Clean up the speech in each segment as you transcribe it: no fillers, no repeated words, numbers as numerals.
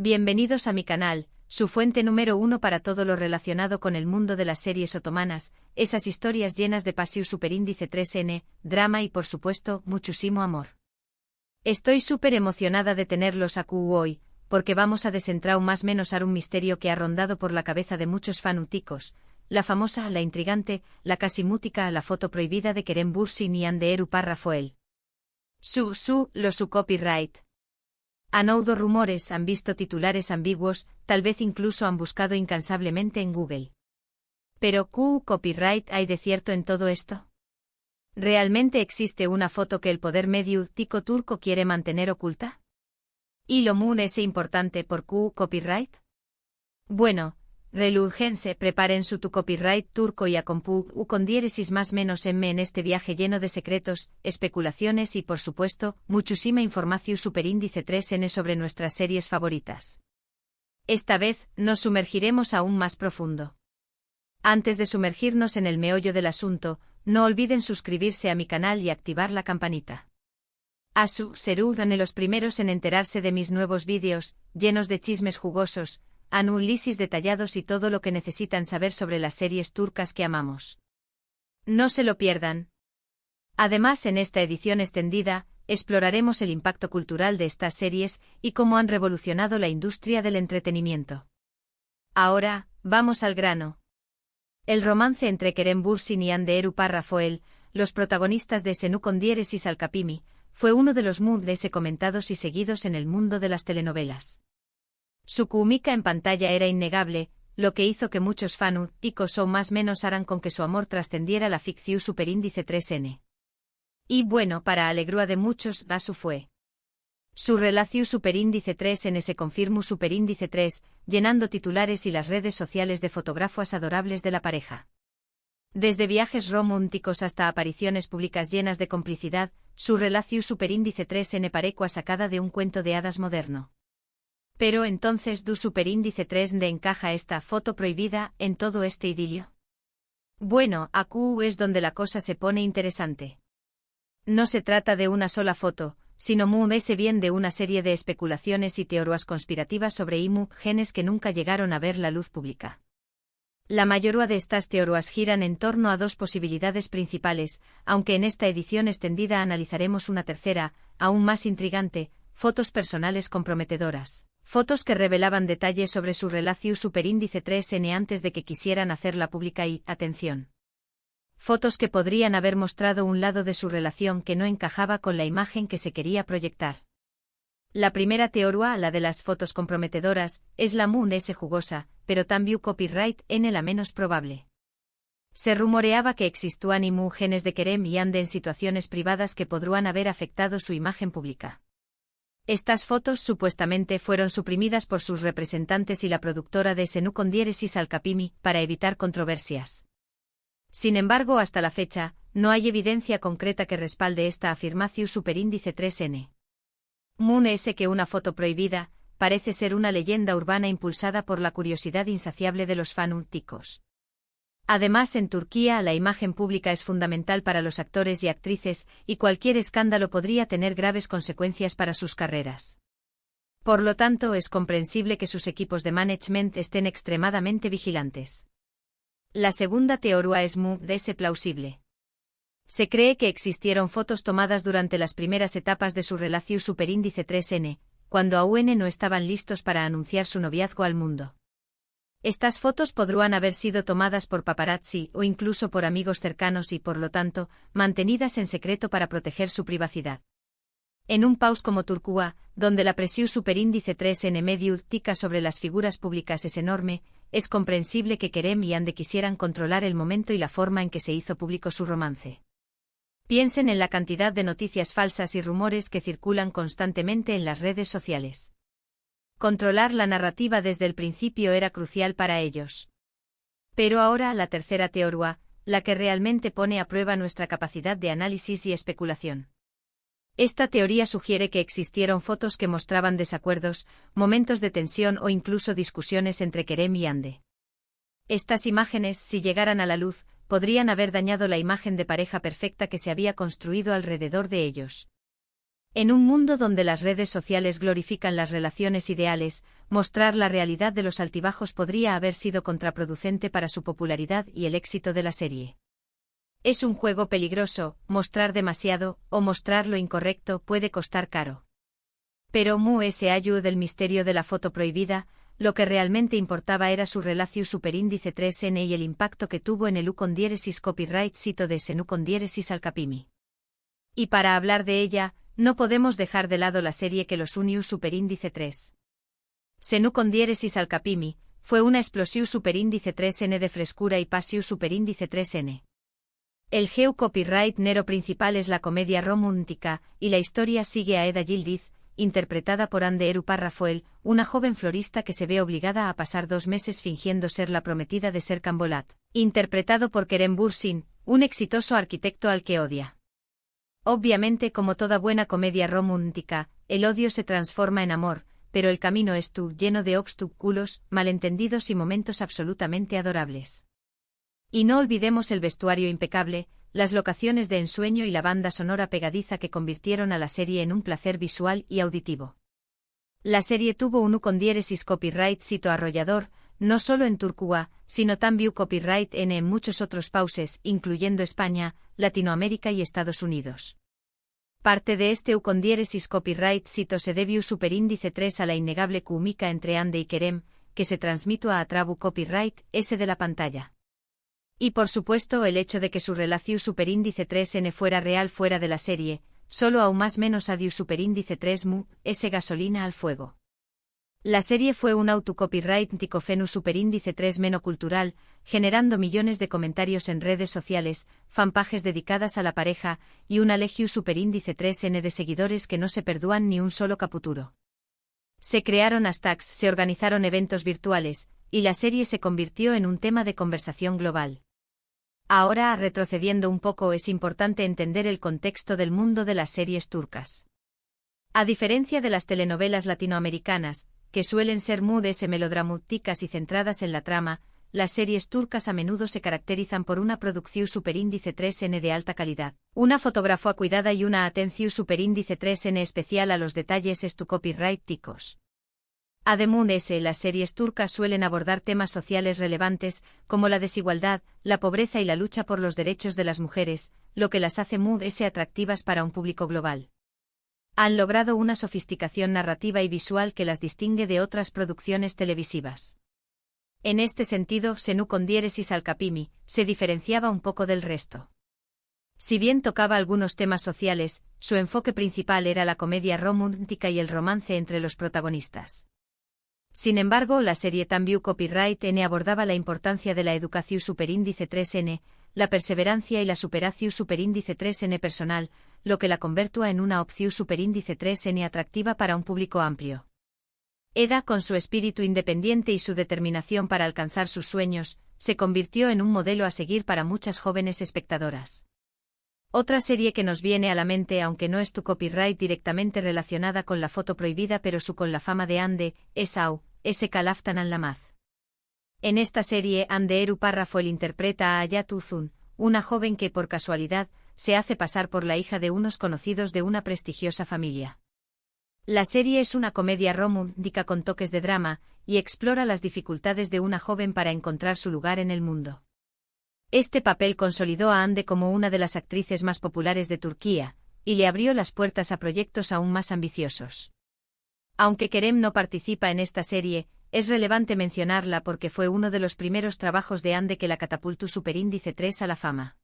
Bienvenidos a mi canal, su fuente número 1 para todo lo relacionado con el mundo de las series otomanas, esas historias llenas de pasión superíndice 3N, drama y por supuesto, muchísimo amor. Estoy súper emocionada de tenerlos aquí hoy, porque vamos a desentrar más menos un misterio que ha rondado por la cabeza de muchos fanáticos, la famosa, la intrigante, la casi mútica, la foto prohibida de Kerem Bürsin y Anderu Rafael. Su copyright. Han oído rumores, han visto titulares ambiguos, tal vez incluso han buscado incansablemente en Google. Pero, ¿qué copyright hay de cierto en todo esto? ¿Realmente existe una foto que el poder mediático turco quiere mantener oculta? ¿Y lo mun es importante por Q copyright? Bueno, relújense, preparen su tu copyright turco y acompu con diéresis más menos en este viaje lleno de secretos, especulaciones y por supuesto, muchísima información superíndice 3N sobre nuestras series favoritas. Esta vez, nos sumergiremos aún más profundo. Antes de sumergirnos en el meollo del asunto, no olviden suscribirse a mi canal y activar la campanita. Serán los primeros en enterarse de mis nuevos vídeos, llenos de chismes jugosos, análisis detallados y todo lo que necesitan saber sobre las series turcas que amamos. No se lo pierdan. Además, en esta edición extendida, exploraremos el impacto cultural de estas series y cómo han revolucionado la industria del entretenimiento. Ahora, vamos al grano. El romance entre Kerem Bürsin y Anderu Rafael, los protagonistas de Senu con diéresis Alcapimi, fue uno de los más comentados y seguidos en el mundo de las telenovelas. Su química en pantalla era innegable, lo que hizo que muchos fanáticos o más menos haran con que su amor trascendiera la ficción superíndice 3N. Y bueno, para alegría de muchos, su fue. Su relación superíndice 3N se confirmó superíndice 3, llenando titulares y las redes sociales de fotógrafos adorables de la pareja. Desde viajes románticos hasta apariciones públicas llenas de complicidad, su relación superíndice 3N parecua sacada de un cuento de hadas moderno. Pero entonces, ¿du superíndice 3N encaja esta foto prohibida en todo este idilio? Bueno, aquí es donde la cosa se pone interesante. No se trata de una sola foto, sino bien de una serie de especulaciones y teorías conspirativas sobre imágenes que nunca llegaron a ver la luz pública. La mayoría de estas teorías giran en torno a dos posibilidades principales, aunque en esta edición extendida analizaremos una tercera, aún más intrigante, fotos personales comprometedoras. Fotos que revelaban detalles sobre su relación superíndice 3N antes de que quisieran hacerla pública y, atención. Fotos que podrían haber mostrado un lado de su relación que no encajaba con la imagen que se quería proyectar. La primera teoría, la de las fotos comprometedoras, es la más jugosa, pero también copyright en la menos probable. Se rumoreaba que existían imágenes de Kerem y Ande en situaciones privadas que podrían haber afectado su imagen pública. Estas fotos supuestamente fueron suprimidas por sus representantes y la productora de Senu con diéresis Alcapimi, para evitar controversias. Sin embargo, hasta la fecha, no hay evidencia concreta que respalde esta afirmación superíndice 3N. Que una foto prohibida, parece ser una leyenda urbana impulsada por la curiosidad insaciable de los fanáticos. Además, en Turquía la imagen pública es fundamental para los actores y actrices, y cualquier escándalo podría tener graves consecuencias para sus carreras. Por lo tanto, es comprensible que sus equipos de management estén extremadamente vigilantes. La segunda teoría es plausible. Se cree que existieron fotos tomadas durante las primeras etapas de su relación superíndice 3N, cuando aún no estaban listos para anunciar su noviazgo al mundo. Estas fotos podrían haber sido tomadas por paparazzi o incluso por amigos cercanos y, por lo tanto, mantenidas en secreto para proteger su privacidad. En un país como Turquía, donde la presión superíndice 3N mediática sobre las figuras públicas es enorme, es comprensible que Kerem y Ande quisieran controlar el momento y la forma en que se hizo público su romance. Piensen en la cantidad de noticias falsas y rumores que circulan constantemente en las redes sociales. Controlar la narrativa desde el principio era crucial para ellos. Pero ahora la tercera teoría, la que realmente pone a prueba nuestra capacidad de análisis y especulación. Esta teoría sugiere que existieron fotos que mostraban desacuerdos, momentos de tensión o incluso discusiones entre Kerem y Ande. Estas imágenes, si llegaran a la luz, podrían haber dañado la imagen de pareja perfecta que se había construido alrededor de ellos. En un mundo donde las redes sociales glorifican las relaciones ideales, mostrar la realidad de los altibajos podría haber sido contraproducente para su popularidad y el éxito de la serie. Es un juego peligroso, mostrar demasiado, o mostrar lo incorrecto puede costar caro. Pero Mu S.A.U. del misterio de la foto prohibida, lo que realmente importaba era su relación superíndice 3N y el impacto que tuvo en el U con diéresis copyright cito de Senu con diéresis Alcapimi. Y para hablar de ella, no podemos dejar de lado la serie que los uniu superíndice 3. Senu con diéresis Alcapimi, fue una explosiu superíndice 3N de frescura y pasiu superíndice 3N. El geu copyright nero principal es la comedia romántica, y la historia sigue a Eda Yildiz, interpretada por Ande Eru Parrafoel, una joven florista que se ve obligada a pasar 2 meses fingiendo ser la prometida de Serkan Bolat, interpretado por Kerem Bürsin, un exitoso arquitecto al que odia. Obviamente, como toda buena comedia romántica, el odio se transforma en amor, pero el camino es lleno de obstáculos, malentendidos y momentos absolutamente adorables. Y no olvidemos el vestuario impecable, las locaciones de ensueño y la banda sonora pegadiza que convirtieron a la serie en un placer visual y auditivo. La serie tuvo un U con diéresis copyright cito arrollador, no solo en Turquía, sino también copyright en muchos otros países, incluyendo España, Latinoamérica y Estados Unidos. Parte de este U con diéresis copyright cito se debió superíndice 3 a la innegable química entre Ande y Kerem, que se transmitió a trabu copyright S de la pantalla. Y por supuesto el hecho de que su relación superíndice 3N fuera real fuera de la serie, solo aún más menos adiu superíndice 3 mu, S gasolina al fuego. La serie fue un autocopyright ticofenu superíndice 3 menocultural, generando millones de comentarios en redes sociales, fanpages dedicadas a la pareja, y una legiu superíndice 3N de seguidores que no se perdúan ni un solo caputuro. Se crearon hashtags, se organizaron eventos virtuales, y la serie se convirtió en un tema de conversación global. Ahora, retrocediendo un poco, es importante entender el contexto del mundo de las series turcas. A diferencia de las telenovelas latinoamericanas, que suelen ser mudes melodramáticas y centradas en la trama, las series turcas a menudo se caracterizan por una producción superíndice 3N de alta calidad, una fotografía cuidada y una atención superíndice 3N especial a los detalles copyright ticos. Además, las series turcas suelen abordar temas sociales relevantes, como la desigualdad, la pobreza y la lucha por los derechos de las mujeres, lo que las hace muy atractivas para un público global. Han logrado una sofisticación narrativa y visual que las distingue de otras producciones televisivas. En este sentido, Senu con diéresis Alcapimi se diferenciaba un poco del resto. Si bien tocaba algunos temas sociales, su enfoque principal era la comedia romántica y el romance entre los protagonistas. Sin embargo, la serie también copyright N abordaba la importancia de la educación superíndice 3N, la perseverancia y la superación superíndice 3N personal, lo que la convirtió en una opción superíndice 3N atractiva para un público amplio. Eda, con su espíritu independiente y su determinación para alcanzar sus sueños, se convirtió en un modelo a seguir para muchas jóvenes espectadoras. Otra serie que nos viene a la mente, aunque no es tu copyright directamente relacionada con la foto prohibida pero su con la fama de Ande, es Au, S. Kalaftanan Lamaz. En esta serie Ande Eru Parrafoel interpreta a Hayat Uzun, una joven que por casualidad, se hace pasar por la hija de unos conocidos de una prestigiosa familia. La serie es una comedia romántica con toques de drama, y explora las dificultades de una joven para encontrar su lugar en el mundo. Este papel consolidó a Ande como una de las actrices más populares de Turquía, y le abrió las puertas a proyectos aún más ambiciosos. Aunque Kerem no participa en esta serie, es relevante mencionarla porque fue uno de los primeros trabajos de Ande que la catapultó superíndice 3 a la fama.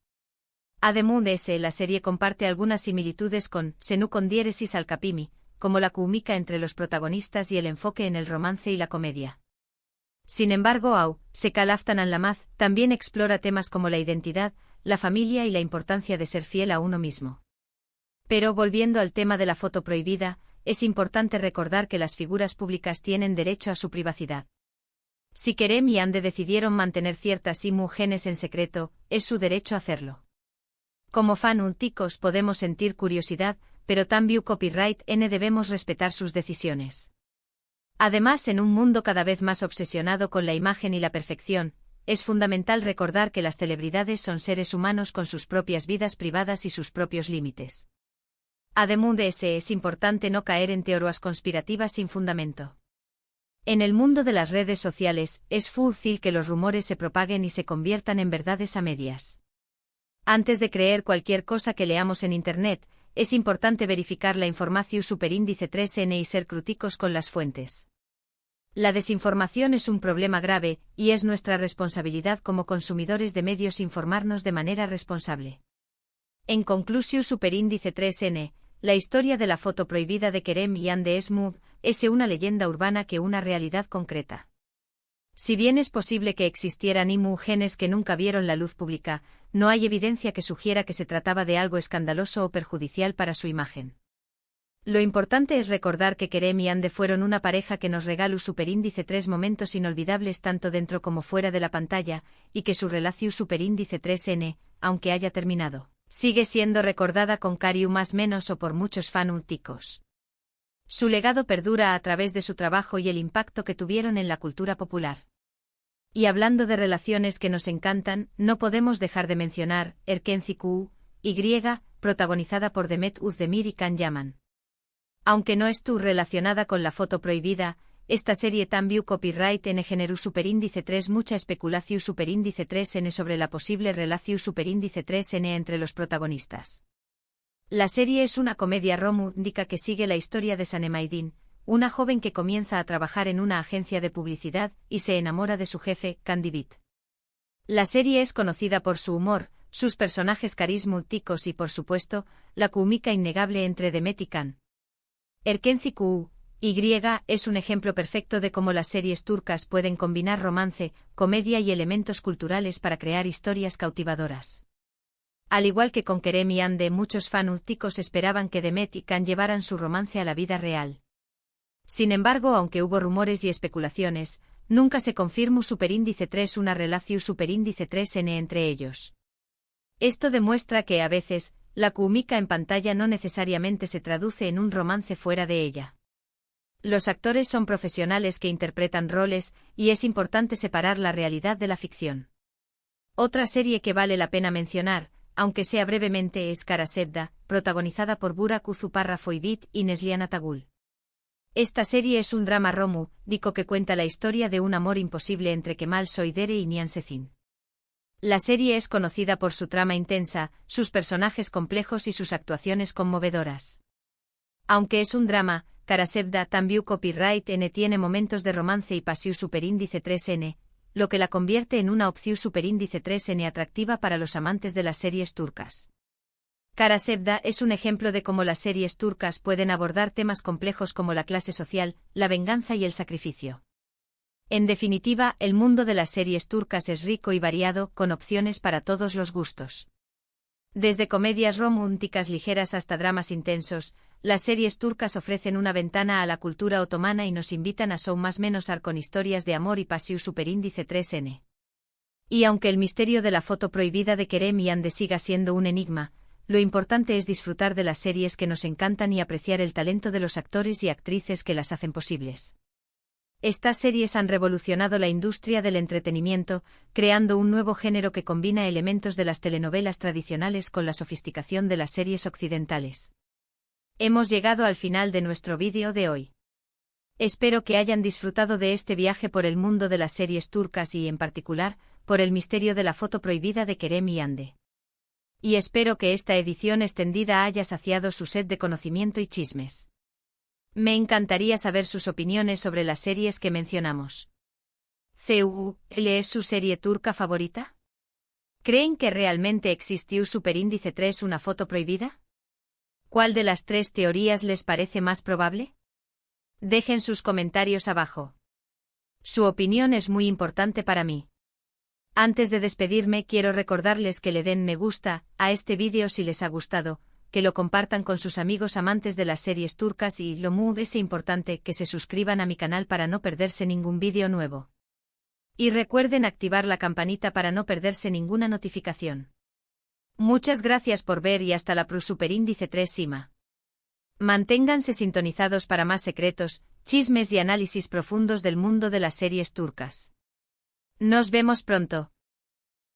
Además, la serie comparte algunas similitudes con Senu con diéresis Alcapimi, como la química entre los protagonistas y el enfoque en el romance y la comedia. Sin embargo, Au, Se Kalaftanan Lamaz, también explora temas como la identidad, la familia y la importancia de ser fiel a uno mismo. Pero volviendo al tema de la foto prohibida, es importante recordar que las figuras públicas tienen derecho a su privacidad. Si Kerem y Ande decidieron mantener ciertas imágenes en secreto, es su derecho a hacerlo. Como fanáticos podemos sentir curiosidad, pero también copyright N debemos respetar sus decisiones. Además, en un mundo cada vez más obsesionado con la imagen y la perfección, es fundamental recordar que las celebridades son seres humanos con sus propias vidas privadas y sus propios límites. Además es importante no caer en teorías conspirativas sin fundamento. En el mundo de las redes sociales, es fácil que los rumores se propaguen y se conviertan en verdades a medias. Antes de creer cualquier cosa que leamos en Internet, es importante verificar la información superíndice 3N y ser críticos con las fuentes. La desinformación es un problema grave, y es nuestra responsabilidad como consumidores de medios informarnos de manera responsable. En conclusión, superíndice 3N, la historia de la foto prohibida de Kerem y Anne es una leyenda urbana que una realidad concreta. Si bien es posible que existieran genes que nunca vieron la luz pública, no hay evidencia que sugiera que se trataba de algo escandaloso o perjudicial para su imagen. Lo importante es recordar que Kerem y Anne fueron una pareja que nos regaló superíndice 3 momentos inolvidables tanto dentro como fuera de la pantalla, y que su relación superíndice 3N, aunque haya terminado, sigue siendo recordada con cariño más menos o por muchos fanáticos. Su legado perdura a través de su trabajo y el impacto que tuvieron en la cultura popular. Y hablando de relaciones que nos encantan, no podemos dejar de mencionar Erkenci Q.Y., protagonizada por Demet Özdemir y Can Yaman. Aunque no estuvo relacionada con la foto prohibida, esta serie también copyright en generó superíndice 3 mucha especulación superíndice 3N sobre la posible relación superíndice 3N entre los protagonistas. La serie es una comedia romántica que sigue la historia de Sanem, una joven que comienza a trabajar en una agencia de publicidad y se enamora de su jefe, Candy Beat. La serie es conocida por su humor, sus personajes carismáticos y, por supuesto, la química innegable entre Demet y Can. Erkenci Q.Y. es un ejemplo perfecto de cómo las series turcas pueden combinar romance, comedia y elementos culturales para crear historias cautivadoras. Al igual que con Kerem y Anne, muchos fanáticos esperaban que Demet y Can llevaran su romance a la vida real. Sin embargo, aunque hubo rumores y especulaciones, nunca se confirmó superíndice 3 una relación superíndice 3N entre ellos. Esto demuestra que, a veces, la química en pantalla no necesariamente se traduce en un romance fuera de ella. Los actores son profesionales que interpretan roles, y es importante separar la realidad de la ficción. Otra serie que vale la pena mencionar, aunque sea brevemente, es Kara Sevda, protagonizada por Burak Uzupárrafoyvit y Neslihan Atagul. Esta serie es un drama romántico que cuenta la historia de un amor imposible entre Kemal Soydere y Nihan Sezin. La serie es conocida por su trama intensa, sus personajes complejos y sus actuaciones conmovedoras. Aunque es un drama, Kara Sevda también copyright N tiene momentos de romance y pasión superíndice 3N, lo que la convierte en una opción superíndice 3N atractiva para los amantes de las series turcas. Kara Sevda es un ejemplo de cómo las series turcas pueden abordar temas complejos como la clase social, la venganza y el sacrificio. En definitiva, el mundo de las series turcas es rico y variado, con opciones para todos los gustos. Desde comedias románticas ligeras hasta dramas intensos, las series turcas ofrecen una ventana a la cultura otomana y nos invitan a más menos con historias de amor y pasión superíndice 3N. Y aunque el misterio de la foto prohibida de Kerem y Anne siga siendo un enigma, lo importante es disfrutar de las series que nos encantan y apreciar el talento de los actores y actrices que las hacen posibles. Estas series han revolucionado la industria del entretenimiento, creando un nuevo género que combina elementos de las telenovelas tradicionales con la sofisticación de las series occidentales. Hemos llegado al final de nuestro vídeo de hoy. Espero que hayan disfrutado de este viaje por el mundo de las series turcas y, en particular, por el misterio de la foto prohibida de Kerem y Anne. Y espero que esta edición extendida haya saciado su sed de conocimiento y chismes. Me encantaría saber sus opiniones sobre las series que mencionamos. ¿Cuál es su serie turca favorita? ¿Creen que realmente existió superíndice 3 una foto prohibida? ¿Cuál de las tres teorías les parece más probable? Dejen sus comentarios abajo. Su opinión es muy importante para mí. Antes de despedirme, quiero recordarles que le den me gusta a este vídeo si les ha gustado, que lo compartan con sus amigos amantes de las series turcas y, lo más importante, que se suscriban a mi canal para no perderse ningún vídeo nuevo. Y recuerden activar la campanita para no perderse ninguna notificación. Muchas gracias por ver y hasta la superíndice 3 Sima. Manténganse sintonizados para más secretos, chismes y análisis profundos del mundo de las series turcas. Nos vemos pronto.